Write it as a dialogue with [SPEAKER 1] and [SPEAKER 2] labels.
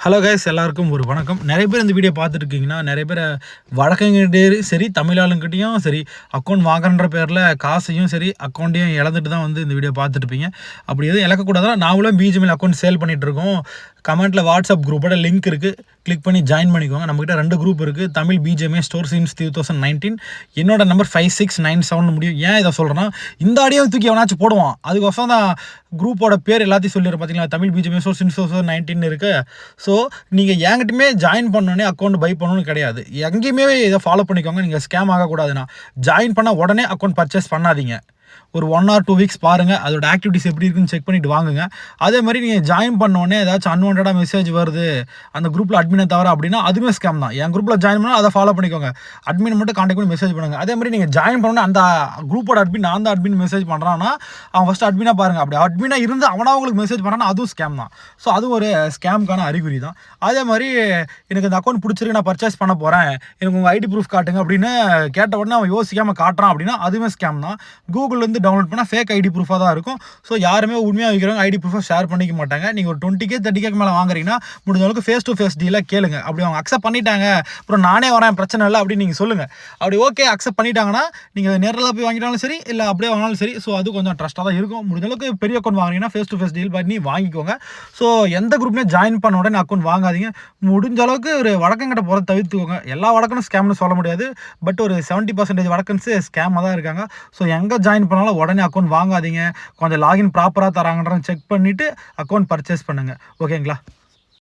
[SPEAKER 1] Hello guys, எல்லாருக்கும் ஒரு வணக்கம். நிறைய பேர் இந்த வீடியோ பார்த்துட்டு இருக்கீங்கன்னா, நிறைய பேர் வழக்கறிஞர்கிட்டயும் சரி, தமிழ் ஆளுங்கிட்டயும் சரி, அக்கௌண்ட் வாங்குறன்ற பேரில் காசையும் சரி, அக்கௌண்ட்டையும் இழந்துட்டு தான் வந்து இந்த வீடியோ பார்த்துட்டு இருப்பீங்க. அப்படி எதுவும் இழக்கக்கூடாதுன்னா, நாங்களும் பிஜிஎம்எல் அக்கௌண்ட் சேல் பண்ணிட்டு இருக்கோம். கமெண்ட்டில் வாட்ஸ்அப் குரூப்போட லிங்க் இருக்குது, கிளிக் பண்ணி ஜாயின் பண்ணிக்கோங்க. நம்மகிட்ட 2 குரூப் இருக்குது, தமிழ் பிஜிஎம்ஏ ஸ்டோர் சின்ஸ் 2019. என்னோட நம்பர் 5697 முடியும். ஏன் இதை சொல்கிறேன்னா, இந்த ஆடியோ தூக்கி எவனாச்சும் போடுவான், அதுக்கோசம் தான் குரூப்போட பேர் எல்லாத்தையும் சொல்லிடுறேன். பார்த்தீங்களா, தமிழ் பிஜிஎம்ஏ ஸ்டோர் சின்ஸ் 2019 இருக்குது. ஸோ நீங்கள் என்கிட்டயுமே ஜாயின் பண்ணோன்னே அக்கௌண்ட் பை பண்ணணும்னு கிடையாது. எங்கேயுமே இதை ஃபாலோ பண்ணிக்கோங்க. நீங்கள் ஸ்கேம் ஆகக்கூடாதுன்னா ஜாயின் பண்ண உடனே அக்கௌண்ட் பர்ச்சேஸ் பண்ணாதீங்க. ஒரு 1 or 2 வீக்ஸ் பாருங்கள், அதோட ஆக்டிவிட்டிஸ் எப்படி இருக்குன்னு செக் பண்ணிவிட்டு வாங்குங்க. அதே மாதிரி நீங்கள் ஜாயின் பண்ணோடனே ஏதாச்சும் அன்வான்டாக மெசேஜ் வருது அந்த குரூப்பில் அட்மினை தவிர அப்படின்னா அதுவுமே ஸ்கேம் தான். என் குரூப்பில் ஜாயின் பண்ணால் அதை ஃபாலோ பண்ணிக்கோங்க. அட்மின் மட்டும் கான்டாக்ட் பண்ணி மெசேஜ் பண்ணுங்கள். அதே மாதிரி நீங்கள் ஜாயின் பண்ணோன்னே அந்த குரூப்போட அட்மின் நான் தான் அட்மின் மெசேஜ் பண்ணுறான்னா அவன் ஃபஸ்ட்டு அட்மினாக பாருங்கள். அப்படி அட்மினாக இருந்து அவனா உங்களுக்கு மெசேஜ் பண்ணுறான்னா அதுவும் ஸ்கேம் தான். ஸோ அது ஒரு ஸ்கேமுக்கான அறிகுறி தான். அதே மாதிரி எனக்கு இந்த அக்கௌண்ட் பிடிச்சிருக்கு, நான் பர்ச்சேஸ் பண்ண போகிறேன், எனக்கு உங்கள் ஐடி ப்ரூஃப் காட்டுங்க அப்படின்னு கேட்ட உடனே அவன் யோசிக்காமல் காட்டுறான் அப்படின்னா அதுவுமே ஸ்கேம் தான். கூகுள்லேருந்து டவுன்லோட் பண்ணால் ஃபேக் ஐடி ப்ரூஃபாக தான் இருக்கும். ஸோ யாருமே உண்மையாக வைக்கிறவங்க ஐடி ப்ரூஃபாக ஷேர் பண்ணிக்க மாட்டாங்க. நீங்கள் ஒரு 20K 30K மேலே வாங்குறீங்கன்னா முடிஞ்ச அளவுக்கு ஃபேஸ் டு ஃபேஸ் டீலாக கேளுங்க. அப்படி அவங்க அக்செப்ட் பண்ணிட்டாங்க, அப்புறம் நானே வரேன் பிரச்சனை இல்லை அப்படின்னு நீங்கள் சொல்லுங்கள். அப்படி ஓகே அக்செப்ட் பண்ணிட்டாங்கன்னா நீங்கள் நேரில் போய் வாங்கிட்டாலும் சரி, இல்லை அப்படியே வாங்கினாலும் சரி. ஸோ அது கொஞ்சம் ட்ரஸ்ட்டாக தான் இருக்கும். முடிஞ்ச அளவுக்கு பெரிய அக்கௌண்ட் வாங்குறீங்கன்னா ஃபேஸ் டு ஃபேஸ் டீல் பண்ணி வாங்கிக்கோங்க. ஸோ எந்த குரூப்லேயும் ஜாயின் பண்ண உடனே அக்கௌண்ட் வாங்காதீங்க. முடிஞ்ச அளவுக்கு ஒரு வழக்கங்கிட்ட போகிறத தவிர்த்துக்கோங்க. எல்லா வழக்கனும் ஸ்கேம்னு சொல்ல முடியாது, பட் ஒரு 70% வழக்கன்ஸு ஸ்கேமாக தான் இருக்காங்க. ஸோ எங்கே ஜாயின் பண்ணாலும் உடனே அக்கௌண்ட் வாங்காதீங்க. கொஞ்சம் லாகின் ப்ராப்பராக தராங்கன்றதை செக் பண்ணிவிட்டு அக்கௌண்ட் பர்ச்சேஸ் பண்ணுங்கள். ஓகேங்களா?